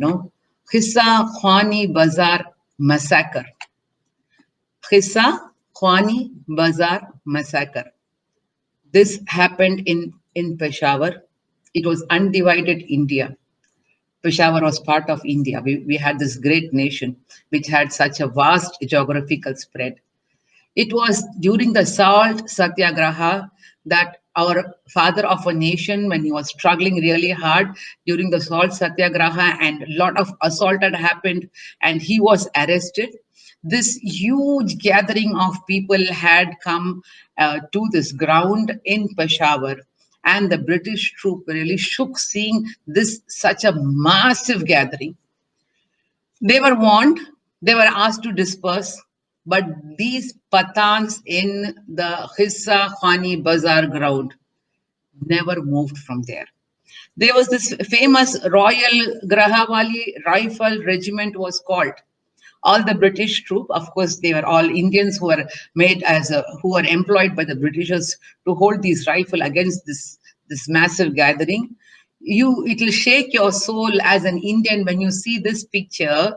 Qissa Khwani Bazar massacre. Qissa Khwani Bazar massacre. This happened in Peshawar. It was undivided India. Peshawar was part of India. We had this great nation which had such a vast geographical spread. It was during the Salt Satyagraha that our father of a nation, when he was struggling really hard during the Salt Satyagraha, and a lot of assault had happened, and he was arrested. This huge gathering of people had come to this ground in Peshawar, and the British troop really shook seeing this such a massive gathering. They were warned, they were asked to disperse, but these Pathans in the Qissa Khwani Bazar ground never moved from there. There was this famous Royal Grahawali Rifle Regiment was called. All the British troop, of course, they were all Indians who were who were employed by the Britishers to hold these rifle against this massive gathering. It will shake your soul as an Indian when you see this picture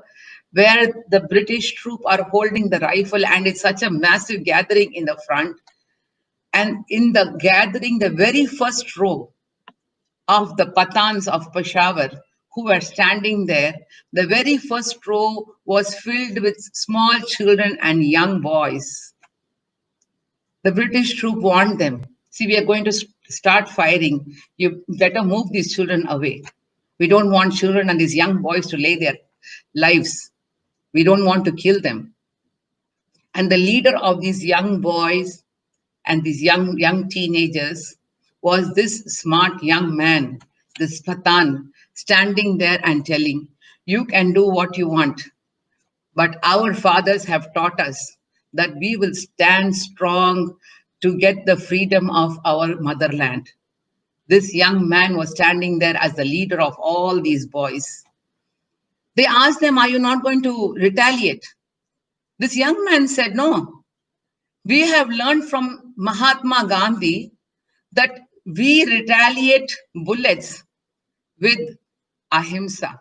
where the British troop are holding the rifle, and it's such a massive gathering in the front. And in the gathering, the very first row of the Pathans of Peshawar who were standing there, the very first row was filled with small children and young boys. The British troop warned them, see, we are going to start firing. You better move these children away. We don't want children and these young boys to lay their lives. We don't want to kill them. And the leader of these young boys and these young teenagers was this smart young man, this Pathan, standing there and telling, you can do what you want, but our fathers have taught us that we will stand strong to get the freedom of our motherland. This young man was standing there as the leader of all these boys. They asked them, are you not going to retaliate? This young man said, no. We have learned from Mahatma Gandhi that we retaliate bullets with ahimsa.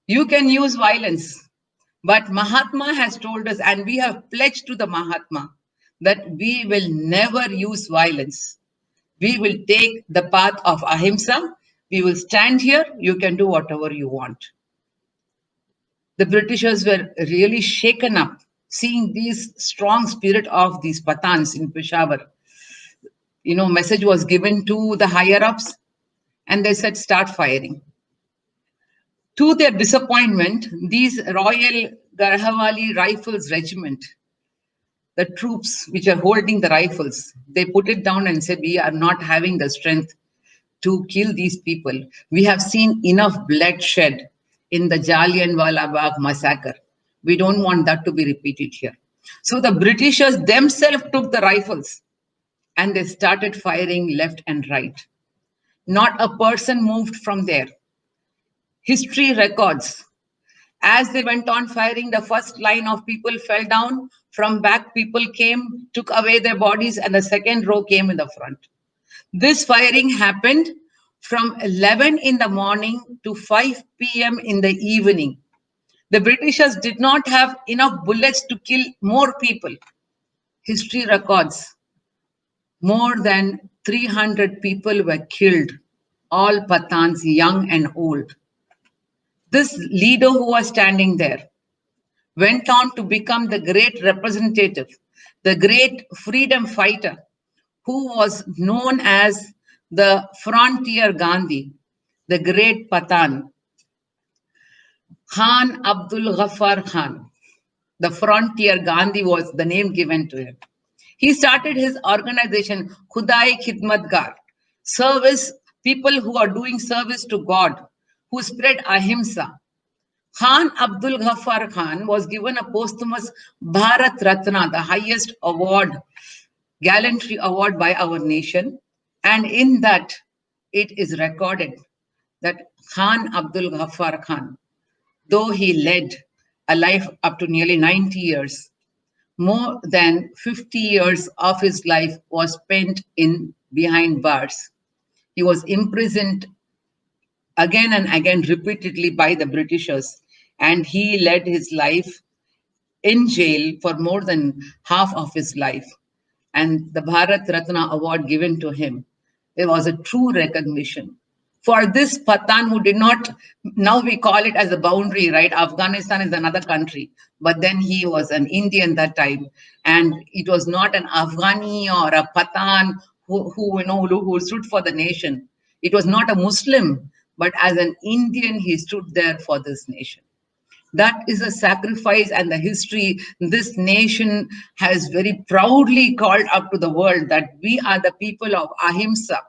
You can use violence, but Mahatma has told us, and we have pledged to the Mahatma, that we will never use violence. We will take the path of ahimsa. We will stand here. You can do whatever you want. The Britishers were really shaken up seeing this strong spirit of these Pathans in Peshawar. Message was given to the higher ups, and they said, start firing. To their disappointment, these Royal Garhwali Rifles Regiment, the troops which are holding the rifles, they put it down and said, we are not having the strength to kill these people. We have seen enough bloodshed in the Jallianwala Bagh massacre. We don't want that to be repeated here. So the Britishers themselves took the rifles and they started firing left and right. Not a person moved from there. History records, as they went on firing, the first line of people fell down. From back, people came, took away their bodies, and the second row came in the front. This firing happened from 11 in the morning to 5 p.m. in the evening. The Britishers did not have enough bullets to kill more people. History records, more than 300 people were killed, all Pathans, young and old. This leader who was standing there went on to become the great representative, the great freedom fighter, who was known as the Frontier Gandhi, the great Pathan, Khan Abdul Ghaffar Khan. The Frontier Gandhi was the name given to him. He started his organization, Khudai Khidmatgar, service, people who are doing service to God, who spread ahimsa. Khan Abdul Ghaffar Khan was given a posthumous Bharat Ratna, the highest award, gallantry award by our nation. And in that, it is recorded that Khan Abdul Ghaffar Khan, though he led a life up to nearly 90 years, more than 50 years of his life was spent behind bars. He was imprisoned again and again, repeatedly by the Britishers. And he led his life in jail for more than half of his life. And the Bharat Ratna award given to him, it was a true recognition. For this Pathan who did not, now we call it as a boundary, right? Afghanistan is another country, but then he was an Indian that time. And it was not an Afghani or a Pathan who stood for the nation. It was not a Muslim, but as an Indian, he stood there for this nation. That is a sacrifice and the history this nation has very proudly called up to the world, that we are the people of ahimsa.